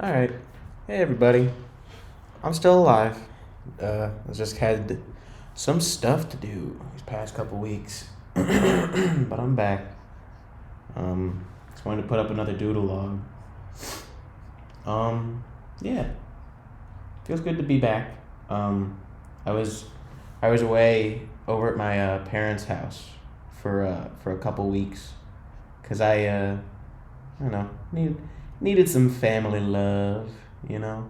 All right. Hey, everybody. I'm still alive. I just had some stuff to do these past couple weeks, but I'm back. Just wanted to put up another doodle log. Um, yeah, feels good to be back. Um, I was I was away over at my parents' house for a couple weeks, cause I don't know needed some family love, you know.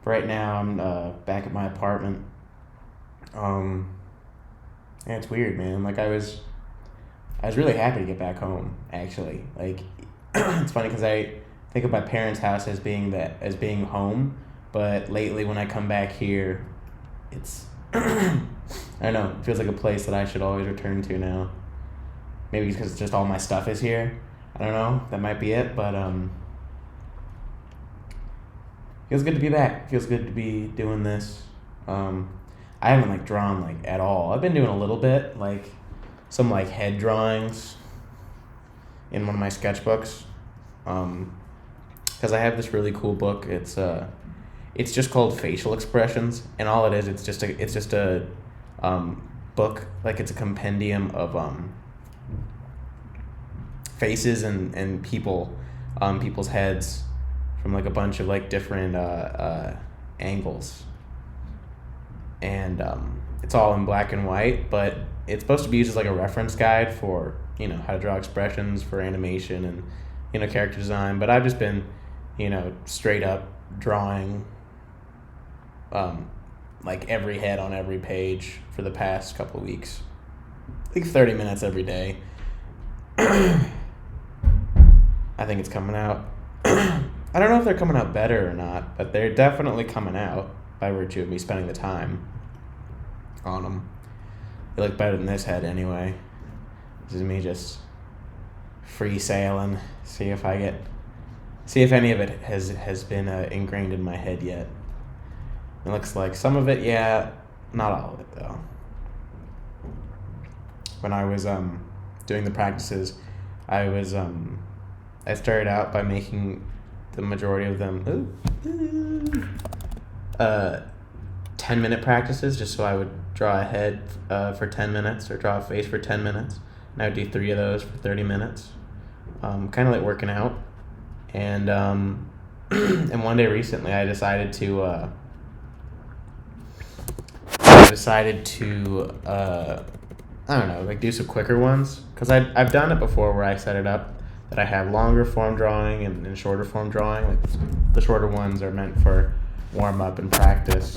Right now I'm back at my apartment. Um, and it's weird, man. Like I was really happy to get back home. Actually, like it's funny because I think of my parents' house as being home, but lately when I come back here, it's I don't know. It feels like a place that I should always return to now. Maybe because just all my stuff is here. I don't know. That might be it, but feels good to be back. Feels good to be doing this. Um, I haven't like drawn like at all. I've been doing a little bit, like some like head drawings in one of my sketchbooks. Because I have this really cool book. It's just called Facial Expressions, and all it is, it's just a book. Like it's a compendium of faces and people's heads from like a bunch of like different angles, and it's all in black and white, but it's supposed to be used as like a reference guide for how to draw expressions for animation and character design. But I've just been straight up drawing like every head on every page for the past couple of weeks, like 30 minutes every day. I think it's coming out. I don't know if they're coming out better or not, but they're definitely coming out by virtue of me spending the time on them. They look better than this head anyway. This is me just free sailing. See if any of it has been ingrained in my head yet. It looks like some of it, yeah, not all of it though. When I was doing the practices, I started out by making the majority of them 10-minute practices, just so I would draw a head for 10 minutes or draw a face for 10 minutes. And I would do 3 of those for 30 minutes. Kind of like working out. And and one day recently I decided to I don't know, like do some quicker ones, because I've done it before where I set it up that I have longer form drawing and shorter form drawing. Like the shorter ones are meant for warm up and practice,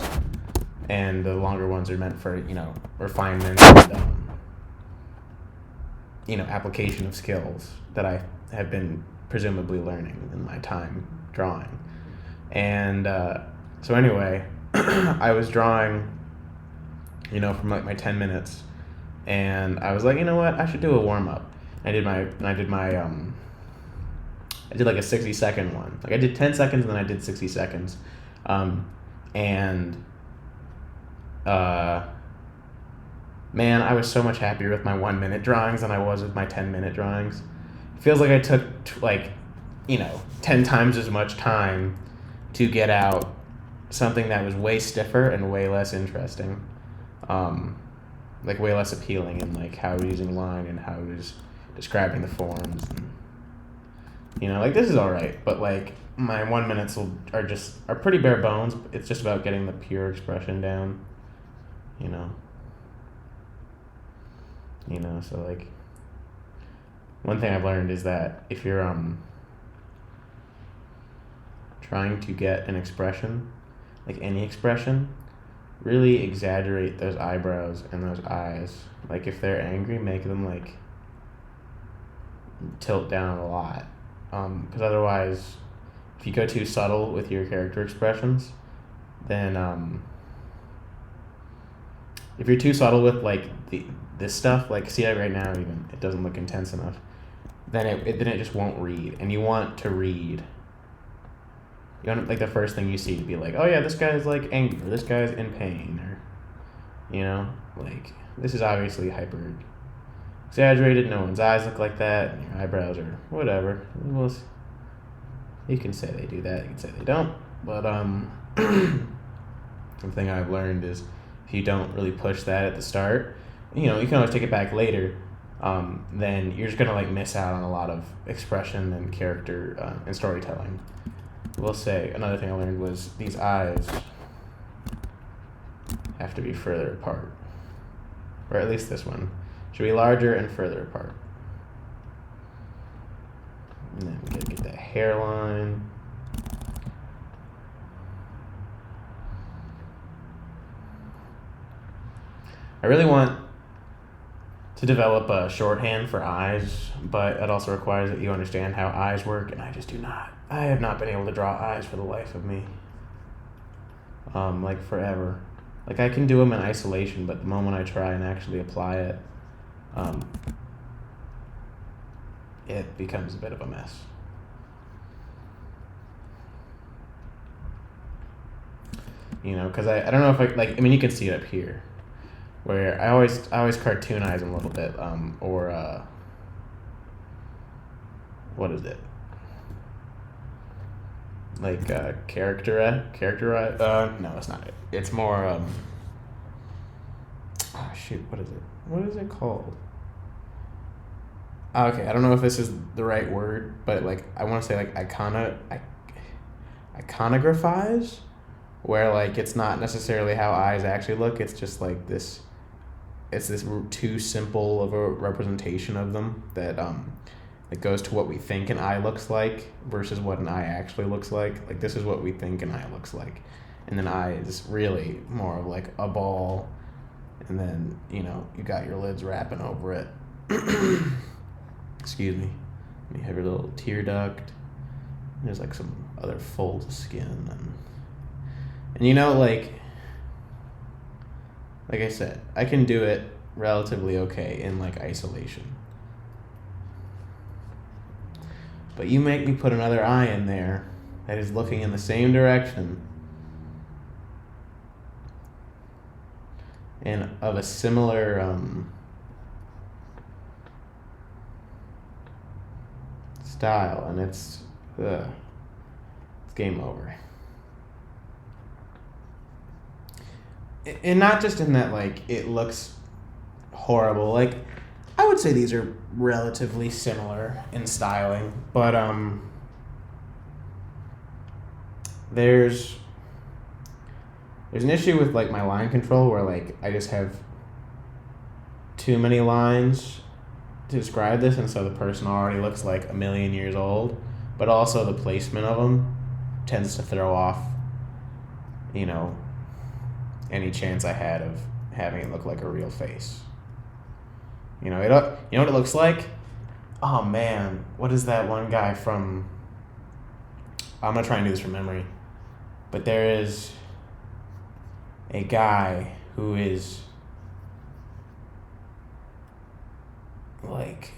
and the longer ones are meant for refinement and application of skills that I have been presumably learning in my time drawing. And so anyway, I was drawing from like my 10 minutes, and I was like, you know what, I should do a warm up. I did like a 60-second one. Like I did 10 seconds and then I did 60 seconds. And man, I was so much happier with my 1-minute drawings than I was with my 10-minute drawings. It feels like I took 10 times as much time to get out something that was way stiffer and way less interesting. Like way less appealing in like how I was using line and how I was describing the forms. And, like this is all right, but like my 1 minutes are pretty bare bones. It's just about getting the pure expression down. So like one thing I've learned is that if you're trying to get an expression, like any expression, really exaggerate those eyebrows and those eyes. Like if they're angry, make them like tilt down a lot. Because otherwise, if you go too subtle with your character expressions, then if you're too subtle with like this stuff, like see right now even it doesn't look intense enough, then it just won't read. And you want to read. You want like the first thing you see to be like, oh yeah, this guy's like angry, or this guy's in pain, or like this is obviously hyper exaggerated. No one's eyes look like that. And your eyebrows are whatever. You can say they do that, you can say they don't. But the thing I've learned is if you don't really push that at the start, you can always take it back later. Then you're just gonna like miss out on a lot of expression and character and storytelling. We'll say another thing I learned was these eyes have to be further apart, or at least this one should be larger and further apart. And then we gotta get that hairline. I really want to develop a shorthand for eyes, but it also requires that you understand how eyes work, and I just do not. I have not been able to draw eyes for the life of me. Like forever. Like I can do them in isolation, but the moment I try and actually apply it, it becomes a bit of a mess. Because I don't know if I mean, you can see it up here, where I always cartoonize them a little bit, or what is it? Like characterize? No, it's not it. It's more oh shoot, what is it? What is it called? Okay, I don't know if this is the right word, but like I want to say like iconographize, where like it's not necessarily how eyes actually look. It's just like this. It's this too simple of a representation of them that it goes to what we think an eye looks like versus what an eye actually looks like. Like this is what we think an eye looks like, and an eye is really more of like a ball, and then you got your lids wrapping over it. Excuse me. You have your little tear duct. There's like some other folds of skin, and like I said, I can do it relatively okay in like isolation. But you make me put another eye in there that is looking in the same direction and of a similar style, and it's game over. And not just in that like it looks horrible. Like I would say these are relatively similar in styling, but there's an issue with like my line control where like I just have too many lines to describe this, and so the person already looks like a million years old, but also the placement of them tends to throw off any chance I had of having it look like a real face. You know what it looks like? Oh man, what is that one guy from? I'm gonna try and do this from memory, but there is a guy who is like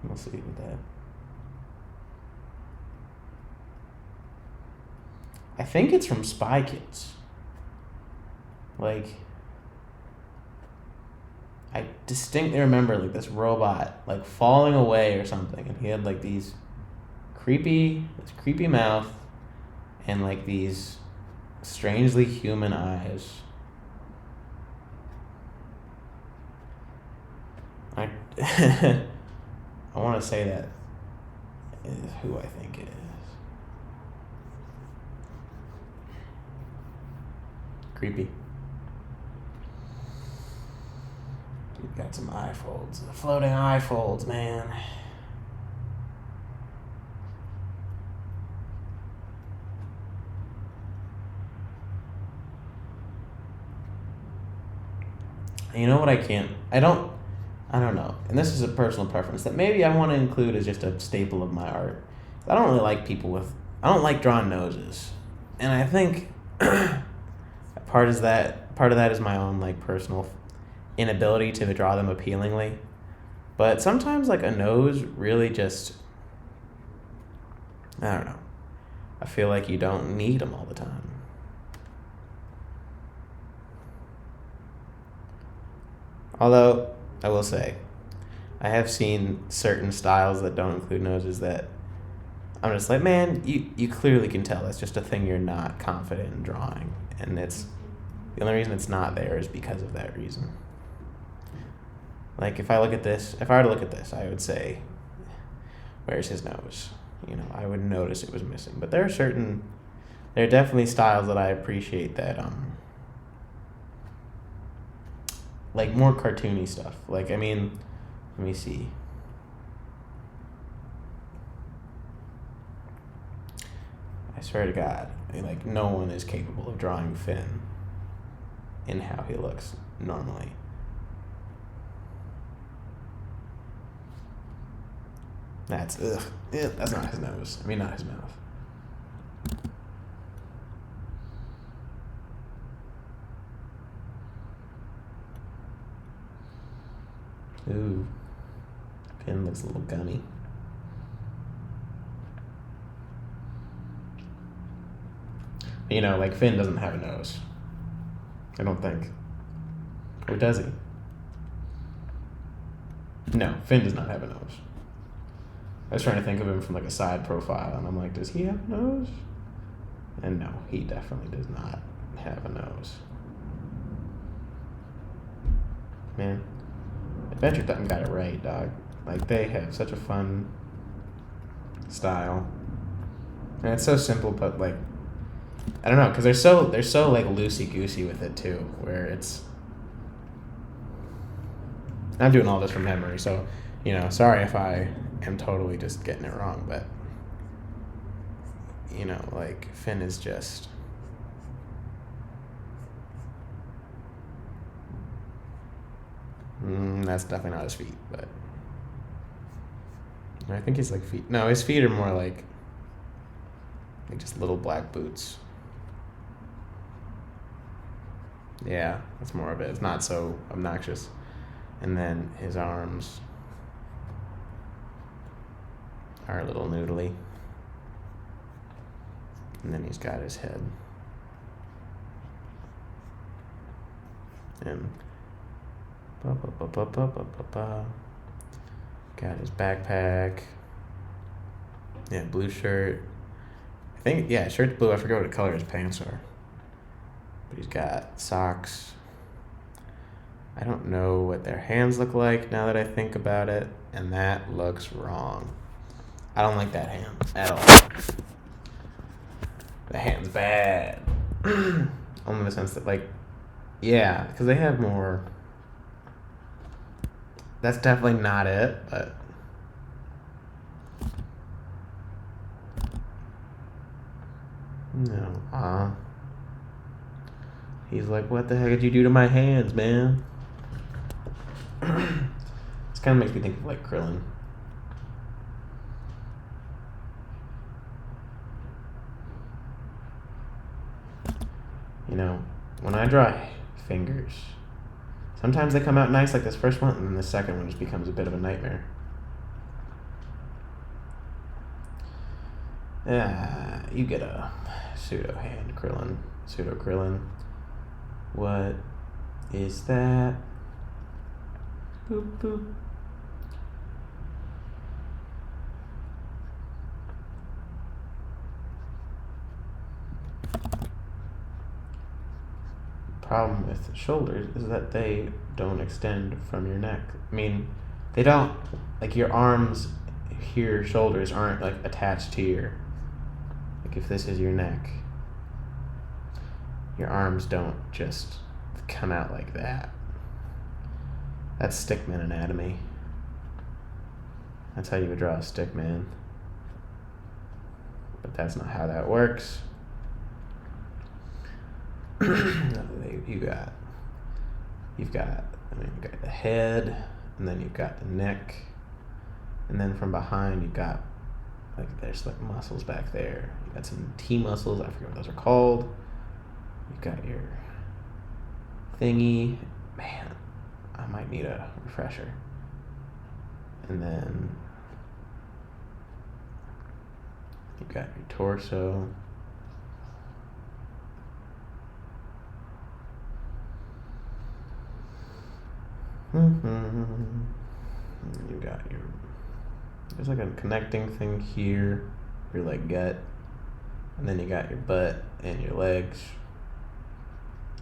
we'll see with that. I think it's from Spy Kids. Like, I distinctly remember like this robot like falling away or something, and he had like this creepy mouth and like these strangely human eyes. I want to say that is who I think it is. Creepy. Dude got some eye folds. Floating eye folds, man. You know what I don't know, and this is a personal preference that maybe I want to include as just a staple of my art. I don't really like I don't like drawing noses, and I think part of that is my own like personal inability to draw them appealingly. But sometimes like a nose really just, I don't know. I feel like you don't need them all the time. Although, I will say, I have seen certain styles that don't include noses that I'm just like, man, you clearly can tell that's just a thing you're not confident in drawing. And it's the only reason it's not there is because of that reason. Like, if I were to look at this, I would say, where's his nose? I would notice it was missing. But there are definitely styles that I appreciate that, like more cartoony stuff. Like, I mean, let me see. I swear to God, like, no one is capable of drawing Finn in how he looks normally. That's that's not his nose. I mean, not his mouth. Ooh, Finn looks a little gunny. Like, Finn doesn't have a nose. I don't think. Or does he? No, Finn does not have a nose. I was trying to think of him from like a side profile, and I'm like, does he have a nose? And no, he definitely does not have a nose. Man, Adventure Time got it right, dog. Like, they have such a fun style, and it's so simple, but like, I don't know, because they're so like loosey goosey with it too, where it's. I'm doing all this from memory, so sorry if I am totally just getting it wrong, but like, Finn is just. That's definitely not his feet, but I think he's like feet. No, his feet are more like just little black boots. Yeah, that's more of it. It's not so obnoxious. And then his arms are a little noodly. And then he's got his head. And got his backpack. Yeah, blue shirt. I think, yeah, shirt's blue. I forget what color his pants are. But he's got socks. I don't know what their hands look like now that I think about it, and that looks wrong. I don't like that hand at all. The hand's bad. Only in the sense that, like, yeah, because they have more. That's definitely not it, but. No, he's like, what the heck did you do to my hands, man? This kind of makes me think of like Krillin. When I draw fingers, sometimes they come out nice like this first one, and then the second one just becomes a bit of a nightmare. You get a pseudo hand Krillin. Pseudo Krillin. What is that? Boop, boop. Problem with shoulders is that they don't extend from your neck. I mean, they don't, like, your arms here, shoulders aren't like attached to your, like, if this is your neck, your arms don't just come out like that. That's stickman anatomy. That's how you would draw a stickman. But that's not how that works. You've got the head, and then you've got the neck, and then from behind you've got, like, there's like muscles back there. You've got some T muscles, I forget what those are called. You've got your thingy. Man, I might need a refresher. And then you've got your torso. You got your, there's like a connecting thing here, your like gut, and then you got your butt and your legs,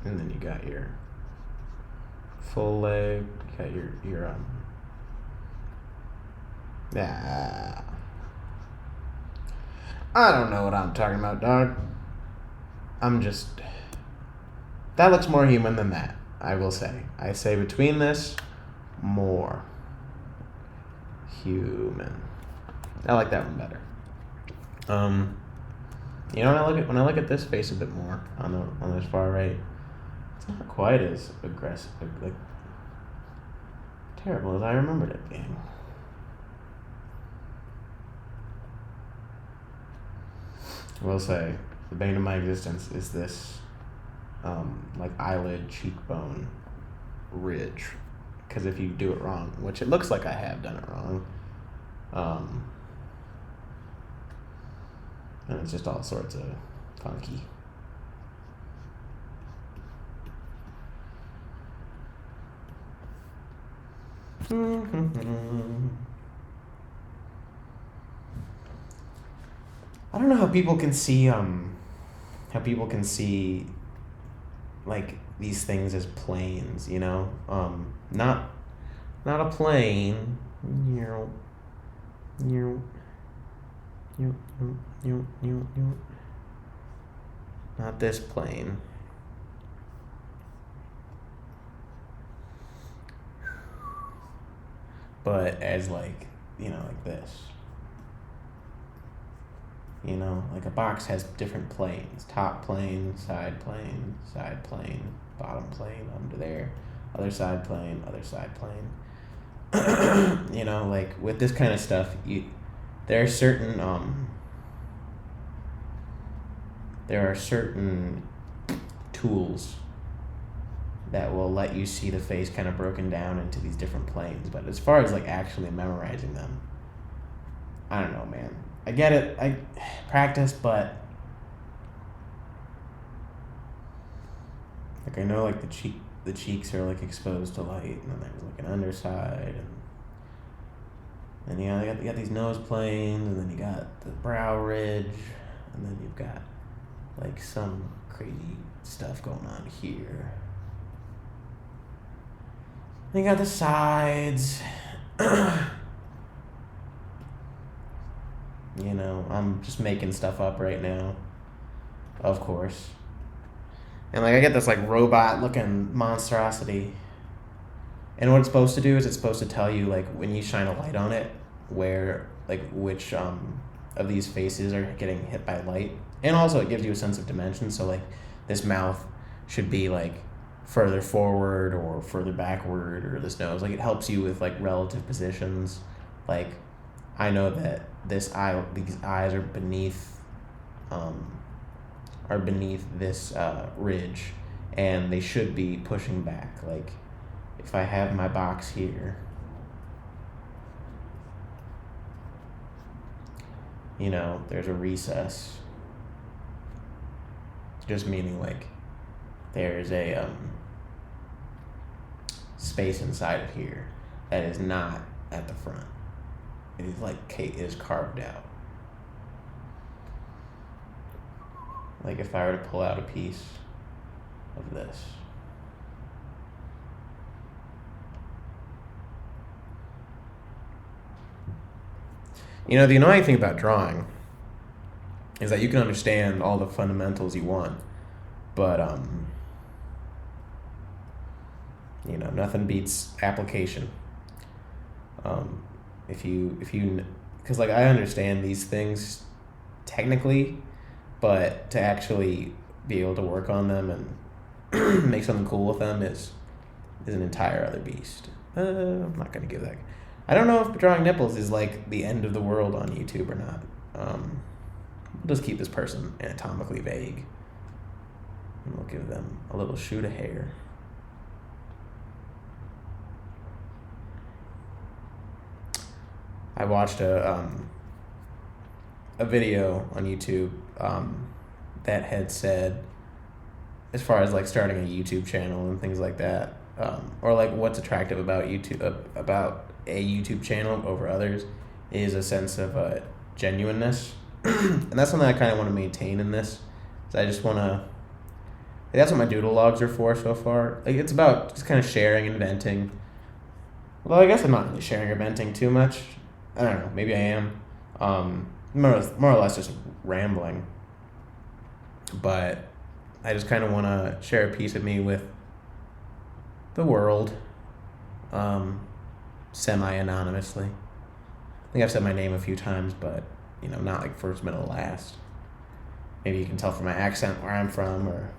and then you got your full leg. You got your I don't know what I'm talking about, dog. That looks more human than that, I will say. I say between this, more human. I like that one better. When I look at this face a bit more on this far right, it's not quite as aggressive, like terrible as I remembered it being. I will say, the bane of my existence is this, like eyelid cheekbone ridge, because if you do it wrong, which it looks like I have done it wrong, and it's just all sorts of funky. I don't know how people can see like these things as planes, you know? Not a plane. Not this plane. But as like, like this. Like a box has different planes. Top plane, side plane, bottom plane, under there, other side plane. Like with this kind of stuff, there are certain tools that will let you see the face kind of broken down into these different planes. But as far as like actually memorizing them, I don't know, man. I get it. I practice, but like I know like the cheeks are like exposed to light, and then there's like an underside, and you got these nose planes, and then you got the brow ridge, and then you've got like some crazy stuff going on here. Then you got the sides. I'm just making stuff up right now, of course. And like I get this like robot looking monstrosity. And what it's supposed to do is it's supposed to tell you like when you shine a light on it, where like which of these faces are getting hit by light. And also it gives you a sense of dimension, so like this mouth should be like further forward or further backward, or this nose. Like it helps you with like relative positions. Like I know that these eyes are beneath this ridge, and they should be pushing back. Like if I have my box here, there's a recess, just meaning like there's a space inside of here that is not at the front. It is like Kate is carved out. Like if I were to pull out a piece of this. The annoying thing about drawing is that you can understand all the fundamentals you want, but nothing beats application. Because like I understand these things technically, but to actually be able to work on them and make something cool with them is an entire other beast. I'm not gonna give that. I don't know if drawing nipples is like the end of the world on YouTube or not. We'll just keep this person anatomically vague, and we'll give them a little shoot of hair. I watched a video on YouTube that had said, as far as like starting a YouTube channel and things like that, or like what's attractive about YouTube, about a YouTube channel over others, is a sense of genuineness, and that's something I kind of want to maintain in this. So I just want to. That's what my doodle logs are for so far. Like it's about just kind of sharing and venting. Well, I guess I'm not really sharing or venting too much. I don't know. Maybe I am. More or less just rambling. But I just kind of want to share a piece of me with the world, semi-anonymously. I think I've said my name a few times, but not like first, middle, last. Maybe you can tell from my accent where I'm from, or.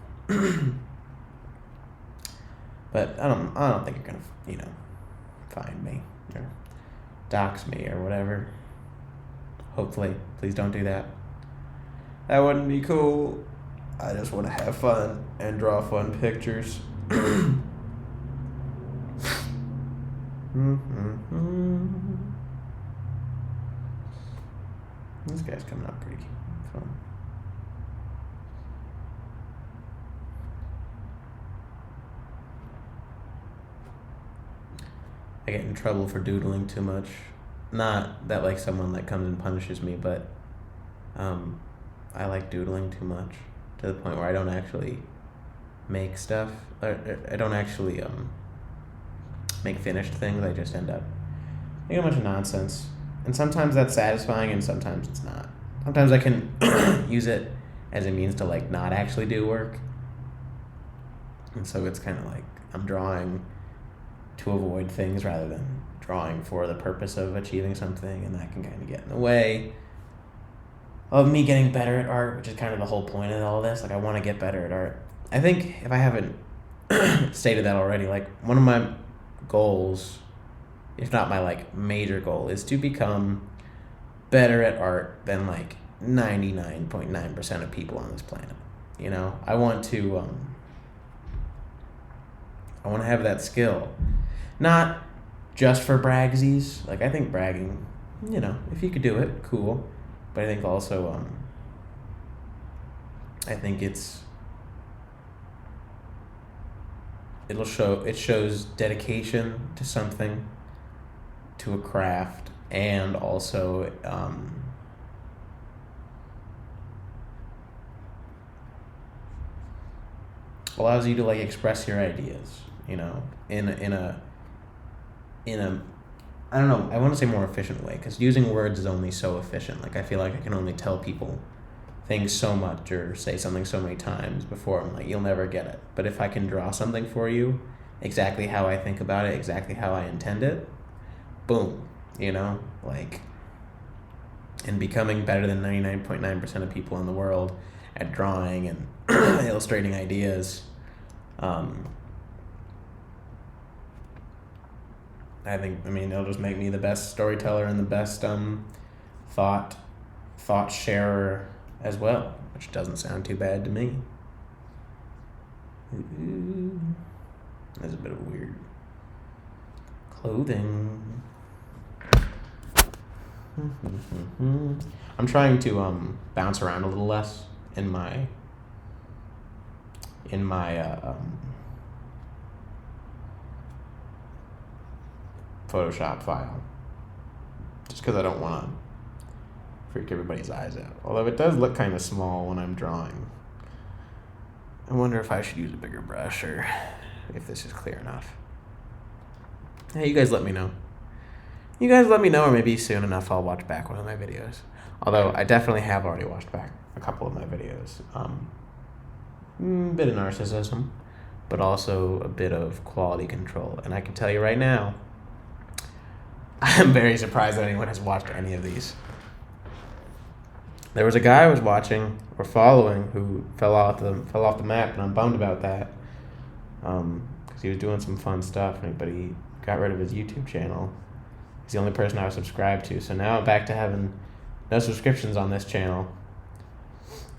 But I don't think you're gonna find me or dox me or whatever. Hopefully, please don't do that. That wouldn't be cool. I just want to have fun and draw fun pictures. This guy's coming up pretty fun. I get in trouble for doodling too much. Not that like someone that comes and punishes me, but I like doodling too much to the point where I don't actually make stuff. I don't actually make finished things. I just end up making a bunch of nonsense. And sometimes that's satisfying and sometimes it's not. Sometimes I can use it as a means to like not actually do work. And so it's kind of like I'm drawing to avoid things rather than drawing for the purpose of achieving something, and that can kind of get in the way of me getting better at art, which is kind of the whole point of all this. Like, I want to get better at art. I think if I haven't stated that already, like, one of my goals, if not my, like, major goal, is to become better at art than, like, 99.9% of people on this planet. I want to have that skill. Not just for bragsies. Like, I think bragging, if you could do it, cool. But I think also, I think it shows dedication to something, to a craft, and also, allows you to like express your ideas, in a I don't know, I want to say more efficient way, because using words is only so efficient. Like, I feel like I can only tell people things so much or say something so many times before I'm like, you'll never get it. But if I can draw something for you exactly how I think about it, exactly how I intend it, boom, like, and becoming better than 99.9% of people in the world at drawing and illustrating ideas, I think, it'll just make me the best storyteller and the best thought sharer as well, which doesn't sound too bad to me. That's a bit of weird clothing. I'm trying to bounce around a little less in my Photoshop file, just because I don't want to freak everybody's eyes out. Although it does look kind of small when I'm drawing. I wonder if I should use a bigger brush, or if this is clear enough. Hey, you guys let me know. Or maybe soon enough I'll watch back one of my videos. Although I definitely have already watched back a couple of my videos. Bit of narcissism, but also a bit of quality control. And I can tell you right now, I'm very surprised that anyone has watched any of these. There was a guy I was watching or following who fell off the map, and I'm bummed about that. Because he was doing some fun stuff, but he got rid of his YouTube channel. He's the only person I was subscribed to, so now I'm back to having no subscriptions on this channel.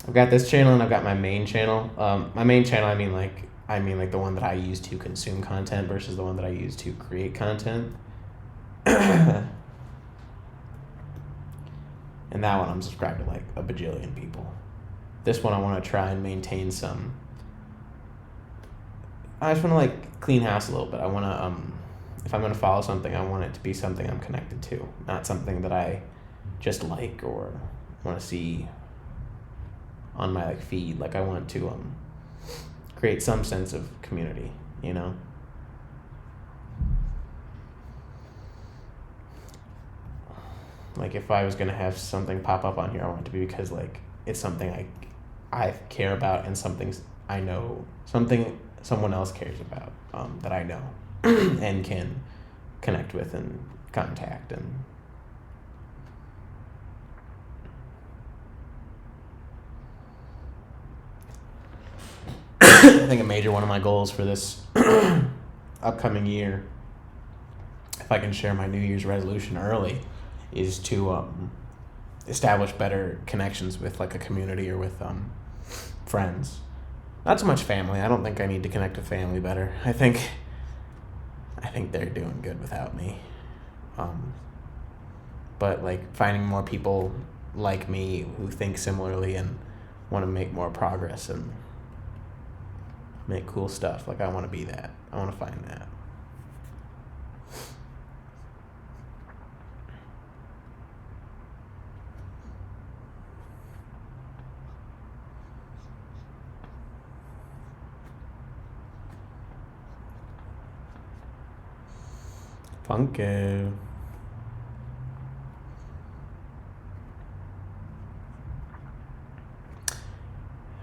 I've got this channel and I've got my main channel. My main channel, I mean like the one that I use to consume content versus the one that I use to create content. And that one I'm subscribed to like a bajillion people. This one I want to try and maintain some I just want to like clean house a little bit. I want to if I'm gonna follow something, I want it to be something I'm connected to, not something that I just like or want to see on my like feed. Like I want to create some sense of community, you know. Like if I was gonna have something pop up on here, I want it to be because like it's something I care about and something I know, something someone else cares about, that I know and can connect with and contact. And I think a major one of my goals for this upcoming year, if I can share my New Year's resolution early, is to establish better connections with like a community or with friends. Not so much family. I don't think I need to connect with family better. I think they're doing good without me. But like finding more people like me who think similarly and want to make more progress and make cool stuff. Like I want to be that. I want to find that. Funko.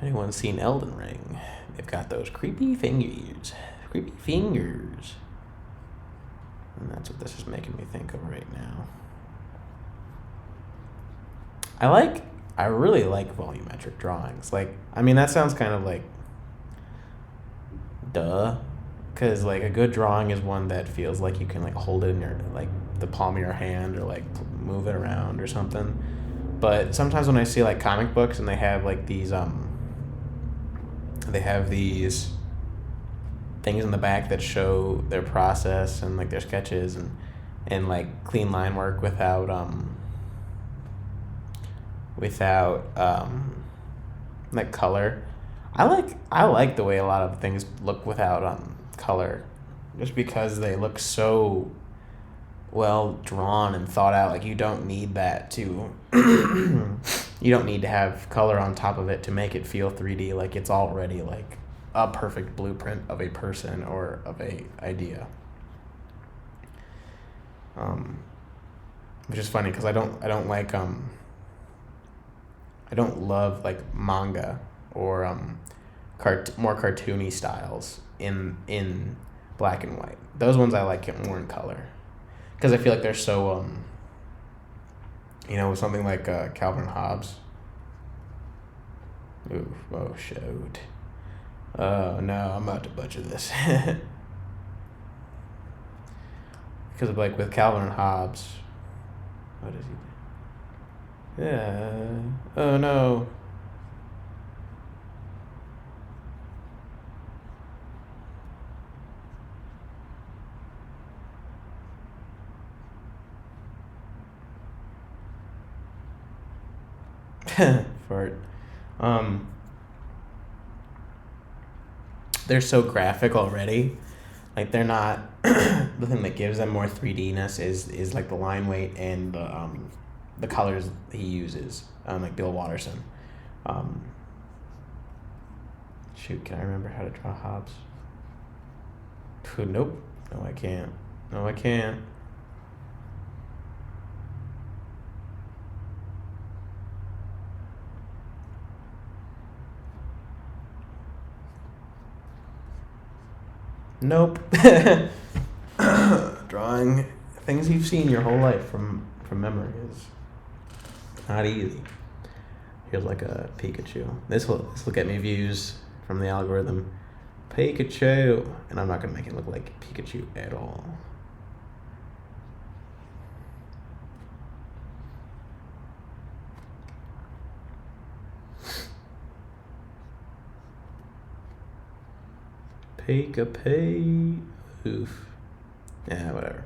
Anyone seen Elden Ring? They've got those creepy fingers. Creepy fingers. And that's what this is making me think of right now. I really like volumetric drawings. Like, I mean, that sounds kind of like duh. Because like a good drawing is one that feels like you can like hold it in your like the palm of your hand or like move it around or something. But sometimes when I see like comic books and they have like these things in the back that show their process and like their sketches and like clean line work without like color. I like the way a lot of things look without color, just because they look so well drawn and thought out. Like you don't need that to you don't need to have color on top of it to make it feel 3D. Like it's already like a perfect blueprint of a person or of a idea. Which is funny because I don't like I don't love like manga or more cartoony styles in black and white. Those ones I like it more in color because I feel like they're so something like Calvin and Hobbes. Ooh, oh shoot. Oh no, I'm about to butcher this. Because like with Calvin and Hobbes, what does he do? Yeah. Oh no. Fart. They're so graphic already. Like they're not the thing that gives them more 3D-ness is like the line weight and the colors he uses. Like Bill Watterson. Shoot, can I remember how to draw Hobbes? Nope. No, I can't. No, I can't. Nope. Drawing things you've seen your whole life from memory is not easy. Here's like a Pikachu. This will get me views from the algorithm. Pikachu, and I'm not gonna make it look like Pikachu at all. Pay. Oof. Yeah, whatever.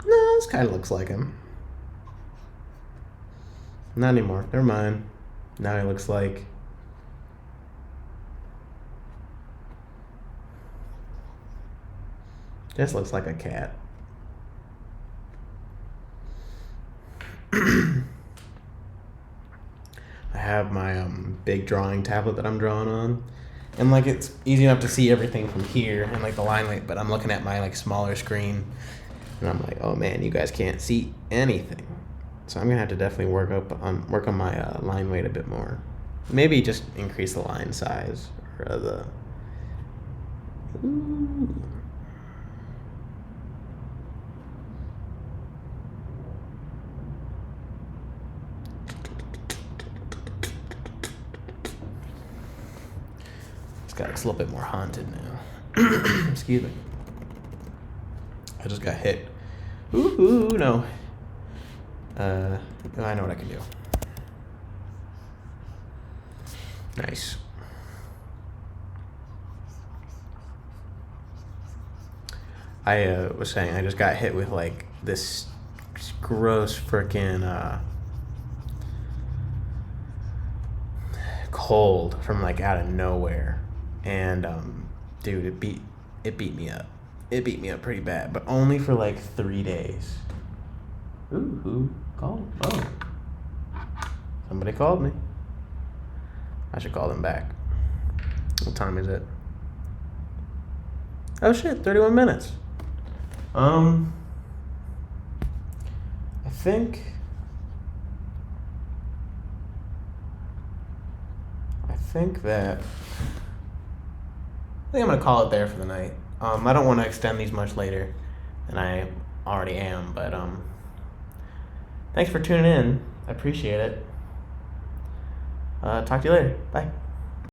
No, this kind of looks like him. Not anymore. Never mind. Now he looks like This looks like a cat. I have my big drawing tablet that I'm drawing on, and like it's easy enough to see everything from here and like the line weight, but I'm looking at my like smaller screen, and I'm like, oh man, you guys can't see anything. So I'm gonna have to definitely work on my line weight a bit more. Maybe just increase the line size or the. Ooh. It's a little bit more haunted now. Excuse me. I just got hit. Ooh, no. I know what I can do. Nice. I was saying I just got hit with like this gross freaking cold from like out of nowhere. And dude, it beat me up. It beat me up pretty bad, but only for like 3 days. Ooh, who called? Oh, somebody called me. I should call them back. What time is it? Oh shit, 31 minutes. I think I'm gonna call it there for the night. I don't want to extend these much later than I already am, but thanks for tuning in. I appreciate it. Talk to you later. Bye.